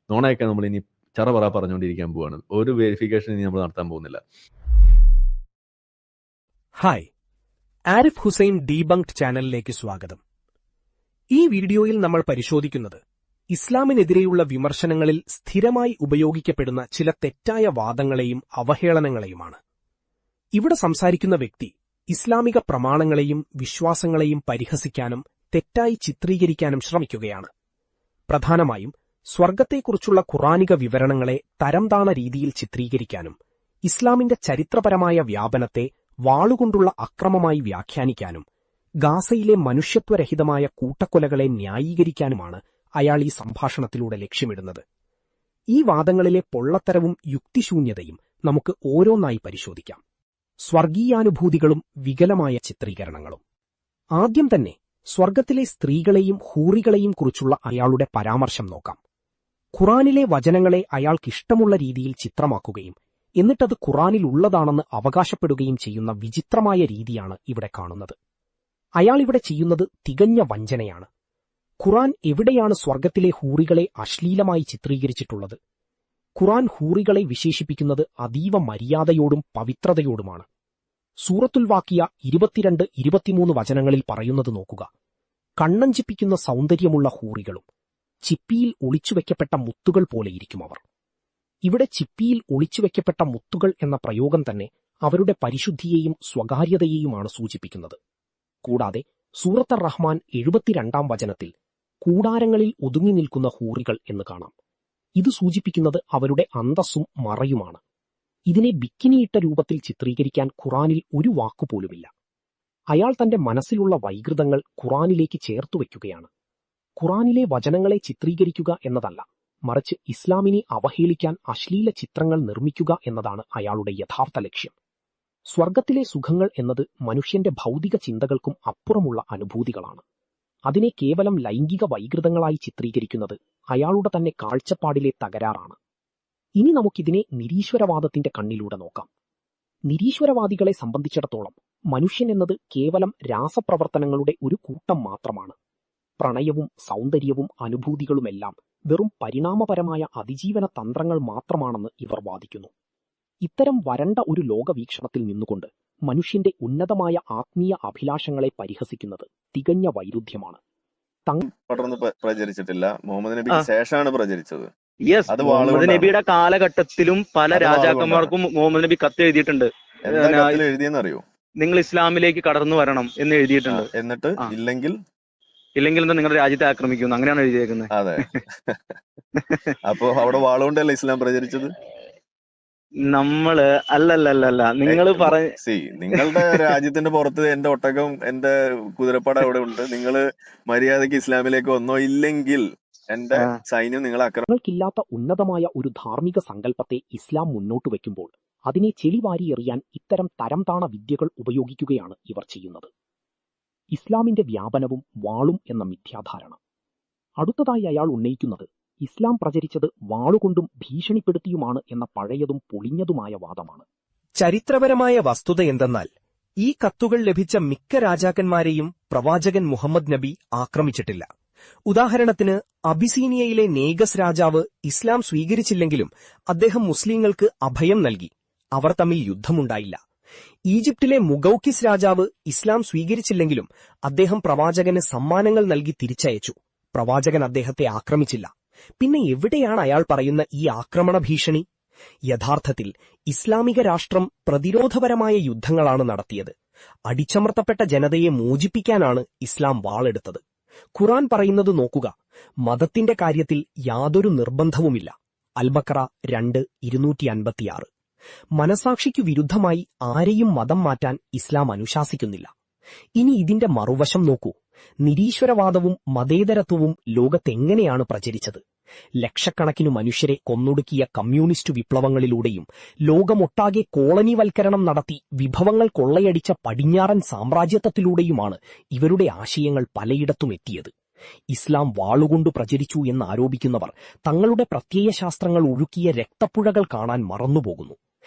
നോണയൊക്കെ നമ്മൾ ഇനി ചറപറ പറഞ്ഞുകൊണ്ടിരിക്കാൻ പോവാണ്. ഒരു വെരിഫിക്കേഷൻ ഇനി നമ്മൾ നടത്താൻ പോകുന്നില്ല. ഹായ്, ആരിഫ് ഹുസൈൻ ഡീബങ്ക്ഡ് ചാനലിലേക്ക് സ്വാഗതം. ഈ വീഡിയോയിൽ നമ്മൾ പരിശോധിക്കുന്നത് ഇസ്ലാമിനെതിരെയുള്ള വിമർശനങ്ങളിൽ സ്ഥിരമായി ഉപയോഗിക്കപ്പെടുന്ന ചില തെറ്റായ വാദങ്ങളെയും അവഹേളനങ്ങളെയുമാണ്. ഇവിടെ സംസാരിക്കുന്ന വ്യക്തി ഇസ്ലാമിക പ്രമാണങ്ങളെയും വിശ്വാസങ്ങളെയും പരിഹസിക്കാനും തെറ്റായി ചിത്രീകരിക്കാനും ശ്രമിക്കുകയാണ്. പ്രധാനമായും സ്വർഗ്ഗത്തെക്കുറിച്ചുള്ള ഖുർആനിക വിവരണങ്ങളെ തരംതാണ രീതിയിൽ ചിത്രീകരിക്കാനും ഇസ്ലാമിന്റെ ചരിത്രപരമായ വ്യാപനത്തെ വാളുകൊണ്ടുള്ള അക്രമമായി വ്യാഖ്യാനിക്കാനും ഗാസയിലെ മനുഷ്യത്വരഹിതമായ കൂട്ടക്കൊലകളെ ന്യായീകരിക്കാനുമാണ് അയാൾ ഈ സംഭാഷണത്തിലൂടെ ലക്ഷ്യമിടുന്നത്. ഈ വാദങ്ങളിലെ പൊള്ളത്തരവും യുക്തിശൂന്യതയും നമുക്ക് ഓരോന്നായി പരിശോധിക്കാം. സ്വർഗീയാനുഭൂതികളും വികലമായ ചിത്രീകരണങ്ങളും. ആദ്യം തന്നെ സ്വർഗ്ഗത്തിലെ സ്ത്രീകളെയും ഹൂറികളെയും കുറിച്ചുള്ള അയാളുടെ പരാമർശം നോക്കാം. ഖുറാനിലെ വചനങ്ങളെ അയാൾക്കിഷ്ടമുള്ള രീതിയിൽ ചിത്രമാക്കുകയും എന്നിട്ടത് ഖുറാനിൽ ഉള്ളതാണെന്ന് അവകാശപ്പെടുകയും ചെയ്യുന്ന വിചിത്രമായ രീതിയാണ് ഇവിടെ കാണുന്നത്. അയാൾ ഇവിടെ ചെയ്യുന്നത് തികഞ്ഞ വഞ്ചനയാണ്. ഖുറാൻ എവിടെയാണ് സ്വർഗ്ഗത്തിലെ ഹൂറികളെ അശ്ലീലമായി ചിത്രീകരിച്ചിട്ടുള്ളത്? ഖുറാൻ ഹൂറികളെ വിശേഷിപ്പിക്കുന്നത് അതീവ മര്യാദയോടും പവിത്രതയോടുമാണ്. സൂറത്തുൽ വാക്കിയ 22-23 വചനങ്ങളിൽ പറയുന്നത് നോക്കുക. കണ്ണഞ്ചിപ്പിക്കുന്ന സൗന്ദര്യമുള്ള ഹൂറികളും ചിപ്പിയിൽ ഒളിച്ചുവെക്കപ്പെട്ട മുത്തുകൾ പോലെയിരിക്കും അവർ. ഇവിടെ ചിപ്പിയിൽ ഒളിച്ചുവെക്കപ്പെട്ട മുത്തുകൾ എന്ന പ്രയോഗം തന്നെ അവരുടെ പരിശുദ്ധിയെയും സ്വകാര്യതയെയുമാണ് സൂചിപ്പിക്കുന്നത്. കൂടാതെ സൂറത്ത് റഹ്മാൻ 72 വചനത്തിൽ കൂടാരങ്ങളിൽ ഒതുങ്ങി നിൽക്കുന്ന ഹൂറികൾ എന്ന് കാണാം. ഇത് സൂചിപ്പിക്കുന്നത് അവരുടെ അന്തസ്സും മറയുമാണ്. ഇതിനെ ബിക്കിനിയിട്ട രൂപത്തിൽ ചിത്രീകരിക്കാൻ ഖുറാനിൽ ഒരു വാക്കുപോലുമില്ല. അയാൾ തന്റെ മനസ്സിലുള്ള വൈകൃതങ്ങൾ ഖുറാനിലേക്ക് ചേർത്തുവെക്കുകയാണ്. ഖുറാനിലെ വചനങ്ങളെ ചിത്രീകരിക്കുക എന്നതല്ല, മറിച്ച് ഇസ്ലാമിനെ അവഹേളിക്കാൻ അശ്ലീല ചിത്രങ്ങൾ നിർമ്മിക്കുക എന്നതാണ് അയാളുടെ യഥാർത്ഥ ലക്ഷ്യം. സ്വർഗ്ഗത്തിലെ സുഖങ്ങൾ എന്നത് മനുഷ്യന്റെ ഭൗതിക ചിന്തകൾക്കും അപ്പുറമുള്ള അനുഭൂതികളാണ്. അതിനെ കേവലം ലൈംഗിക വൈകൃതങ്ങളായി ചിത്രീകരിക്കുന്നത് അയാളുടെ തന്നെ കാഴ്ചപ്പാടിലെ തകരാറാണ്. ഇനി നമുക്കിതിനെ നിരീശ്വരവാദത്തിന്റെ കണ്ണിലൂടെ നോക്കാം. നിരീശ്വരവാദികളെ സംബന്ധിച്ചിടത്തോളം മനുഷ്യൻ എന്നത് കേവലം രാസപ്രവർത്തനങ്ങളുടെ ഒരു കൂട്ടം മാത്രമാണ്. പ്രണയവും സൗന്ദര്യവും അനുഭൂതികളുമെല്ലാം വെറും പരിണാമപരമായ അതിജീവന തന്ത്രങ്ങൾ മാത്രമാണെന്ന് ഇവർ വാദിക്കുന്നു. ഇത്തരം വരണ്ട ഒരു ലോകവീക്ഷണത്തിൽ നിന്നുകൊണ്ട് മനുഷ്യന്റെ ഉന്നതമായ ആത്മീയ അഭിലാഷങ്ങളെ പരിഹസിക്കുന്നത് തികഞ്ഞ വൈരുദ്ധ്യമാണ്. പടർന്ന് പ്രചരിച്ചിട്ടില്ല, മുഹമ്മദ് നബിക്ക് ശേഷമാണ് പ്രചരിച്ചത്. യെസ്, മുഹമ്മദ് നബിയുടെ കാലഘട്ടത്തിലും പല രാജാക്കന്മാർക്കും മുഹമ്മദ് നബി കത്ത് എഴുതിയിട്ടുണ്ട്. എഴുതിയെന്നറിയോ? നിങ്ങൾ ഇസ്ലാമിലേക്ക് കടന്നു വരണം എന്ന് എഴുതിയിട്ടുണ്ട്. എന്നിട്ട് ഇല്ലെങ്കിൽ എന്താ നിങ്ങളുടെ രാജ്യത്തെ ആക്രമിക്കുന്നു, അങ്ങനെയാണ് എഴുതിയേക്കുന്നത്. അതെ. അപ്പൊ അവിടെ വാളുകൊണ്ടല്ല ഇസ്ലാം പ്രചരിച്ചത്. നമ്മള് അല്ലല്ല നിങ്ങൾ നിങ്ങളുടെ രാജ്യത്തിന്റെ പുറത്ത് എന്റെ ഒട്ടകം എന്റെ കുതിരപ്പട അവിടെ ഉണ്ട്, നിങ്ങള് മര്യാദക്ക് ഇസ്ലാമിലേക്ക് വന്നോ, ഇല്ലെങ്കിൽ എന്റെ സൈന്യം നിങ്ങളെ നിങ്ങൾക്കില്ലാത്ത ഉന്നതമായ ഒരു ധാർമ്മിക സങ്കല്പത്തെ ഇസ്ലാം മുന്നോട്ട് വയ്ക്കുമ്പോൾ അതിനെ ചെളിവാരി എറിയാൻ ഇത്തരം തരംതാണ വിദ്യകൾ ഉപയോഗിക്കുകയാണ് ഇവർ ചെയ്യുന്നത്. ഇസ്ലാമിന്റെ വ്യാപനവും വാളും എന്ന മിഥ്യാധാരണ. അടുത്തതായി അയാൾ ഉന്നയിക്കുന്നത് ഇസ്ലാം പ്രചരിച്ചത് വാളുകൊണ്ടും ഭീഷണിപ്പെടുത്തിയുമാണ് എന്ന പഴയതും പൊളിഞ്ഞതുമായ വാദമാണ്. ചരിത്രപരമായ വസ്തുത എന്തെന്നാൽ ഈ കത്തുകൾ ലഭിച്ച മിക്ക രാജാക്കന്മാരെയും പ്രവാചകൻ മുഹമ്മദ് നബി ആക്രമിച്ചിട്ടില്ല. ഉദാഹരണത്തിന് അബിസീനിയയിലെ നേഗസ് രാജാവ് ഇസ്ലാം സ്വീകരിച്ചില്ലെങ്കിലും അദ്ദേഹം മുസ്ലിങ്ങൾക്ക് അഭയം നൽകി. അവർ തമ്മിൽ യുദ്ധമുണ്ടായില്ല. ഈജിപ്തിലെ മുഗൌക്കിസ് രാജാവ് ഇസ്ലാം സ്വീകരിച്ചില്ലെങ്കിലും അദ്ദേഹം പ്രവാചകന് സമ്മാനങ്ങൾ നൽകി തിരിച്ചയച്ചു. പ്രവാചകൻ അദ്ദേഹത്തെ ആക്രമിച്ചില്ല. പിന്നെ എവിടെയാണ് അയാൾ പറയുന്ന ഈ ആക്രമണ ഭീഷണി? യഥാർത്ഥത്തിൽ ഇസ്ലാമിക രാഷ്ട്രം പ്രതിരോധപരമായ യുദ്ധങ്ങളാണ് നടത്തിയത്. അടിച്ചമർത്തപ്പെട്ട ജനതയെ മോചിപ്പിക്കാനാണ് ഇസ്ലാം വാളെടുത്തത്. ഖുറാൻ പറയുന്നത് നോക്കുക. മതത്തിന്റെ കാര്യത്തിൽ യാതൊരു നിർബന്ധവുമില്ല. അൽബക്കറ 2:256. മനസാക്ഷിക്കു വിരുദ്ധമായി ആരെയും മതം മാറ്റാൻ ഇസ്ലാം അനുശാസിക്കുന്നില്ല. ഇനി ഇതിന്റെ മറുവശം നോക്കൂ. നിരീശ്വരവാദവും മതേതരത്വവും ലോകത്തെങ്ങനെയാണ് പ്രചരിച്ചത്? ലക്ഷക്കണക്കിനു മനുഷ്യരെ കൊന്നൊടുക്കിയ കമ്മ്യൂണിസ്റ്റു വിപ്ലവങ്ങളിലൂടെയും ലോകമൊട്ടാകെ കോളനിവൽക്കരണം നടത്തി വിഭവങ്ങൾ കൊള്ളയടിച്ച പടിഞ്ഞാറൻ സാമ്രാജ്യത്വത്തിലൂടെയുമാണ് ഇവരുടെ ആശയങ്ങൾ പലയിടത്തും എത്തിയത്. ഇസ്ലാം വാളുകൊണ്ടു പ്രചരിച്ചു എന്നാരോപിക്കുന്നവർ തങ്ങളുടെ പ്രത്യയശാസ്ത്രങ്ങൾ ഒഴുക്കിയ രക്തപ്പുഴകൾ കാണാൻ മറന്നുപോകുന്നു.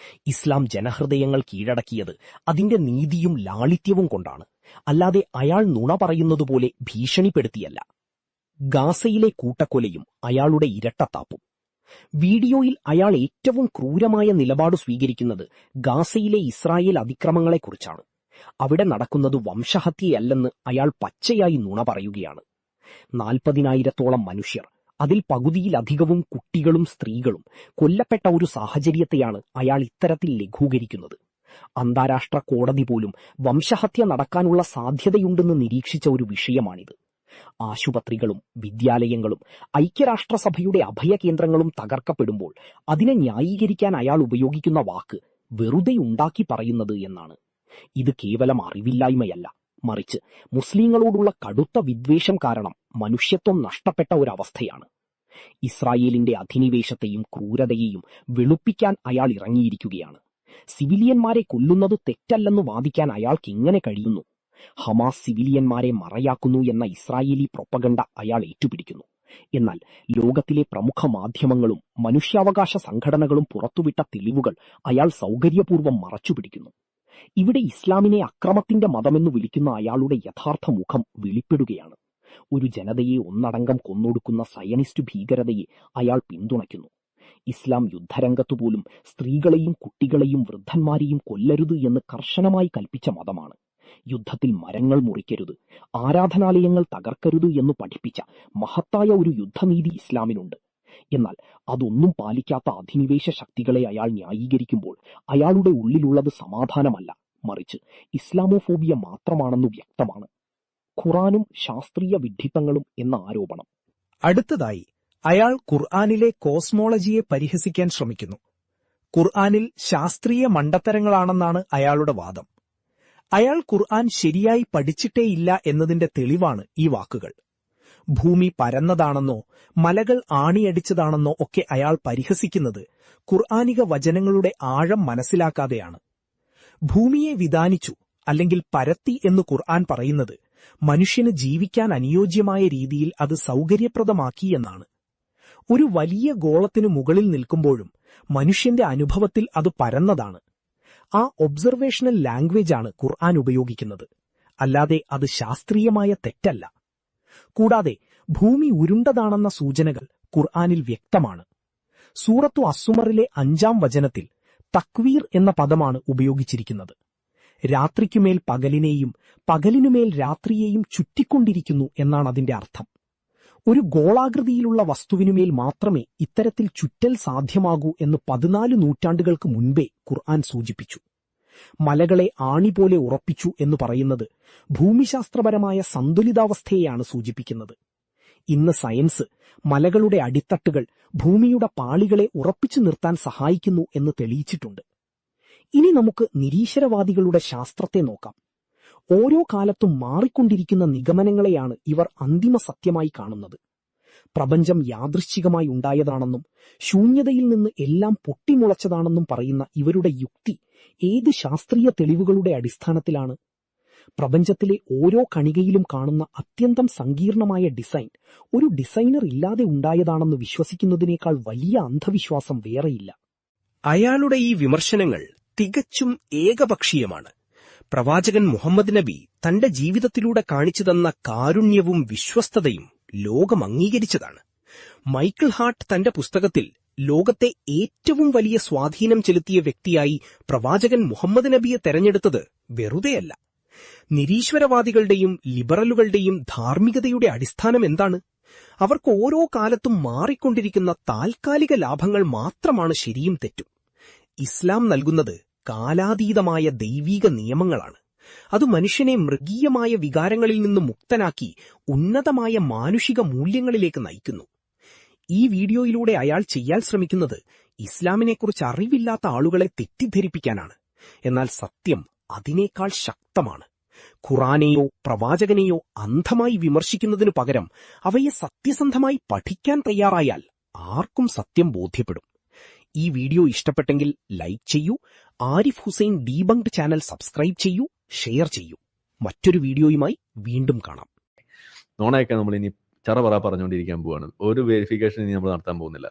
ഇസ്ലാം ജനഹൃദയങ്ങൾ കീഴടക്കിയത് അതിന്റെ നീതിയും ലാളിത്യവും കൊണ്ടാണ്, അല്ലാതെ അയാൾ നുണ പറയുന്നതുപോലെ ഭീഷണിപ്പെടുത്തിയല്ല. ഗാസയിലെ കൂട്ടക്കൊലയും അയാളുടെ ഇരട്ടത്താപ്പും. വീഡിയോയിൽ അയാൾ ഏറ്റവും ക്രൂരമായ നിലപാട് സ്വീകരിക്കുന്നത് ഗാസയിലെ ഇസ്രായേൽ അതിക്രമങ്ങളെക്കുറിച്ചാണ്. അവിടെ നടക്കുന്നത് വംശഹത്യയല്ലെന്ന് അയാൾ പച്ചയായി നുണ പറയുകയാണ്. 40,000-ഓളം മനുഷ്യർ, അതിൽ പകുതിയിലധികവും കുട്ടികളും സ്ത്രീകളും കൊല്ലപ്പെട്ട ഒരു സാഹചര്യത്തെയാണ് അയാൾ ഇത്തരത്തിൽ ലഘൂകരിക്കുന്നത്. അന്താരാഷ്ട്ര കോടതി പോലും വംശഹത്യ നടക്കാനുള്ള സാധ്യതയുണ്ടെന്ന് നിരീക്ഷിച്ച ഒരു വിഷയമാണിത്. ആശുപത്രികളും വിദ്യാലയങ്ങളും ഐക്യരാഷ്ട്രസഭയുടെ അഭയകേന്ദ്രങ്ങളും തകർക്കപ്പെടുമ്പോൾ അതിനെ ന്യായീകരിക്കാൻ അയാൾ ഉപയോഗിക്കുന്ന വാക്ക് വെറുതെ ഉണ്ടാക്കി പറയുന്നത് എന്നാണ്. ഇത് കേവലം അറിവില്ലായ്മയല്ല, മറിച്ച് മുസ്ലിങ്ങളോടുള്ള കടുത്ത വിദ്വേഷം കാരണം മനുഷ്യത്വം നഷ്ടപ്പെട്ട ഒരവസ്ഥയാണ്. ഇസ്രായേലിന്റെ അധിനിവേശത്തെയും ക്രൂരതയെയും വെളുപ്പിക്കാൻ അയാൾ ഇറങ്ങിയിരിക്കുകയാണ്. സിവിലിയന്മാരെ കൊല്ലുന്നത് തെറ്റല്ലെന്ന് വാദിക്കാൻ അയാൾക്ക് എങ്ങനെ കഴിയുന്നു? ഹമാസ് സിവിലിയന്മാരെ മറയാക്കുന്നു എന്ന ഇസ്രായേലി പ്രൊപ്പഗണ്ട അയാൾ ഏറ്റുപിടിക്കുന്നു. എന്നാൽ ലോകത്തിലെ പ്രമുഖ മാധ്യമങ്ങളും മനുഷ്യാവകാശ സംഘടനകളും പുറത്തുവിട്ട തെളിവുകൾ അയാൾ സൗകര്യപൂർവ്വം മറച്ചുപിടിക്കുന്നു. ഇവിടെ ഇസ്ലാമിനെ അക്രമത്തിന്റെ മതമെന്ന് വിളിക്കുന്ന അയാളുടെ യഥാർത്ഥ മുഖം വെളിപ്പെടുകയാണ്. ഒരു ജനതയെ ഒന്നടങ്കം കൊന്നൊടുക്കുന്ന സയനിസ്റ്റ് ഭീകരതയെ അയാൾ പിന്തുണയ്ക്കുന്നു. ഇസ്ലാം യുദ്ധരംഗത്തുപോലും സ്ത്രീകളെയും കുട്ടികളെയും വൃദ്ധന്മാരെയും കൊല്ലരുത് എന്ന് കർശനമായി കൽപ്പിച്ച മതമാണ്. യുദ്ധത്തിൽ മരങ്ങൾ മുറിക്കരുത്, ആരാധനാലയങ്ങൾ തകർക്കരുത് എന്ന് പഠിപ്പിച്ച മഹത്തായ ഒരു യുദ്ധനീതി ഇസ്ലാമിനുണ്ട്. എന്നാൽ അതൊന്നും പാലിക്കാത്ത അധിനിവേശ ശക്തികളെ അയാൾ ന്യായീകരിക്കുമ്പോൾ അയാളുടെ ഉള്ളിലുള്ളത് സമാധാനമല്ല, മറിച്ച് ഇസ്ലാമോഫോബിയ മാത്രമാണെന്ന് വ്യക്തമാണ്. ഖുറാനും ശാസ്ത്രീയ വിഡ്ഢിത്തങ്ങളും എന്ന ആരോപണം. അടുത്തതായി അയാൾ ഖുർആനിലെ കോസ്മോളജിയെ പരിഹസിക്കാൻ ശ്രമിക്കുന്നു. ഖുർആനിൽ ശാസ്ത്രീയ മണ്ടത്തരങ്ങളാണെന്നാണ് അയാളുടെ വാദം. അയാൾ ഖുർആൻ ശരിയായി പഠിച്ചിട്ടേയില്ല എന്നതിന്റെ തെളിവാണ് ഈ വാക്കുകൾ. ഭൂമി പരന്നതാണെന്നോ മലകൾ ആണിയടിച്ചതാണെന്നോ ഒക്കെ അയാൾ പരിഹസിക്കുന്നത് ഖുർആനിക വചനങ്ങളുടെ ആഴം മനസ്സിലാക്കാതെയാണ്. ഭൂമിയെ വിധാനിച്ചു അല്ലെങ്കിൽ പരത്തി എന്ന് ഖുർആൻ പറയുന്നത് മനുഷ്യന് ജീവിക്കാൻ അനുയോജ്യമായ രീതിയിൽ അത് സൗകര്യപ്രദമാക്കി എന്നാണ്. ഒരു വലിയ ഗോളത്തിനു മുകളിൽ നിൽക്കുമ്പോഴും മനുഷ്യന്റെ അനുഭവത്തിൽ അത് പരന്നതാണ്. ആ ഒബ്സർവേഷണൽ ലാംഗ്വേജാണ് ഖുർആൻ ഉപയോഗിക്കുന്നത്, അല്ലാതെ അത് ശാസ്ത്രീയമായ തെറ്റല്ല. കൂടാതെ ഭൂമി ഉരുണ്ടതാണെന്ന സൂചനകൾ ഖുർആനിൽ വ്യക്തമാണ്. സൂറത്തു അസ്സുമറിലെ 5-ാം വചനത്തിൽ തക്വീർ എന്ന പദമാണ് ഉപയോഗിച്ചിരിക്കുന്നത്. രാത്രിക്കുമേൽ പകലിനെയും പകലിനുമേൽ രാത്രിയെയും ചുറ്റിക്കൊണ്ടിരിക്കുന്നു എന്നാണ് അതിന്റെ അർത്ഥം. ഒരു ഗോളാകൃതിയിലുള്ള വസ്തുവിനുമേൽ മാത്രമേ ഇത്തരത്തിൽ ചുറ്റൽ സാധ്യമാകൂ എന്ന് 14 നൂറ്റാണ്ടുകൾക്ക് മുൻപേ ഖുർആൻ സൂചിപ്പിച്ചു. മലകളെ ആണി പോലെ ഉറപ്പിച്ചു എന്ന് പറയുന്നത് ഭൂമിശാസ്ത്രപരമായ സന്തുലിതാവസ്ഥയെയാണ് സൂചിപ്പിക്കുന്നത്. ഇന്ന് സയൻസ് മലകളുടെ അടിത്തട്ടുകൾ ഭൂമിയുടെ പാളികളെ ഉറപ്പിച്ചു നിർത്താൻ സഹായിക്കുന്നു എന്ന് തെളിയിച്ചിട്ടുണ്ട്. ഇനി നമുക്ക് നിരീശ്വരവാദികളുടെ ശാസ്ത്രത്തെ നോക്കാം. ഓരോ കാലത്തും മാറിക്കൊണ്ടിരിക്കുന്ന നിഗമനങ്ങളെയാണ് ഇവർ അന്തിമ സത്യമായി കാണുന്നത്. പ്രപഞ്ചം യാദൃശ്ചികമായി ഉണ്ടായതാണെന്നും ശൂന്യതയിൽ നിന്ന് എല്ലാം പൊട്ടിമുളച്ചതാണെന്നും പറയുന്ന ഇവരുടെ യുക്തി ഏത് ശാസ്ത്രീയ തെളിവുകളുടെ അടിസ്ഥാനത്തിലാണ്? പ്രപഞ്ചത്തിലെ ഓരോ കണികയിലും കാണുന്ന അത്യന്തം സങ്കീർണമായ ഡിസൈൻ ഒരു ഡിസൈനർ ഇല്ലാതെ ഉണ്ടായതാണെന്ന് വിശ്വസിക്കുന്നതിനേക്കാൾ വലിയ അന്ധവിശ്വാസം വേറെയില്ല. അയാളുടെ ഈ വിമർശനങ്ങൾ തികച്ചും ഏകപക്ഷീയമാണ്. പ്രവാചകൻ മുഹമ്മദ് നബി തന്റെ ജീവിതത്തിലൂടെ കാണിച്ചു തന്ന കാരുണ്യവും വിശ്വസ്തതയും ലോകം അംഗീകരിച്ചതാണ്. മൈക്കിൾ ഹാർട്ട് തന്റെ പുസ്തകത്തിൽ ലോകത്തെ ഏറ്റവും വലിയ സ്വാധീനം ചെലുത്തിയ വ്യക്തിയായി പ്രവാചകൻ മുഹമ്മദ് നബിയെ തെരഞ്ഞെടുത്തത് വെറുതെയല്ല. നിരീശ്വരവാദികളുടെയും ലിബറലുകളുടെയും ധാർമ്മികതയുടെ അടിസ്ഥാനം എന്താണ്? അവർക്ക് ഓരോ കാലത്തും മാറിക്കൊണ്ടിരിക്കുന്ന താൽക്കാലിക ലാഭങ്ങൾ മാത്രമാണ് ശരിയും തെറ്റും. ഇസ്ലാം നൽകുന്നത് കാലാതീതമായ ദൈവീക നിയമങ്ങളാണ്. അത് മനുഷ്യനെ മൃഗീയമായ വികാരങ്ങളിൽ നിന്ന് മുക്തനാക്കി ഉന്നതമായ മാനുഷിക മൂല്യങ്ങളിലേക്ക് നയിക്കുന്നു. ഈ വീഡിയോയിലൂടെ അയാൾ ചെയ്യാൻ ശ്രമിക്കുന്നത് ഇസ്ലാമിനെക്കുറിച്ച് അറിവില്ലാത്ത ആളുകളെ തെറ്റിദ്ധരിപ്പിക്കാനാണ്. എന്നാൽ സത്യം അതിനേക്കാൾ ശക്തമാണ്. ഖുറാനെയോ പ്രവാചകനെയോ അന്ധമായി വിമർശിക്കുന്നതിനു പകരം അവയെ സത്യസന്ധമായി പഠിക്കാൻ തയ്യാറായാൽ ആർക്കും സത്യം ബോധ്യപ്പെടും. ഈ വീഡിയോ ഇഷ്ടപ്പെട്ടെങ്കിൽ ലൈക്ക് ചെയ്യൂ, ആരിഫ് ഹുസൈൻ ഡീബങ്ക്ഡ് ചാനൽ സബ്സ്ക്രൈബ് ചെയ്യൂ, ഷെയർ ചെയ്യൂ. മറ്റൊരു വീഡിയോയുമായി വീണ്ടും കാണാം. നോണയൊക്കെ നമ്മൾ ഇനി ചറ പറഞ്ഞുകൊണ്ടിരിക്കാൻ പോവാണ്. ഒരു വെരിഫിക്കേഷൻ ഇനി നമ്മൾ നടത്താൻ പോകുന്നില്ല.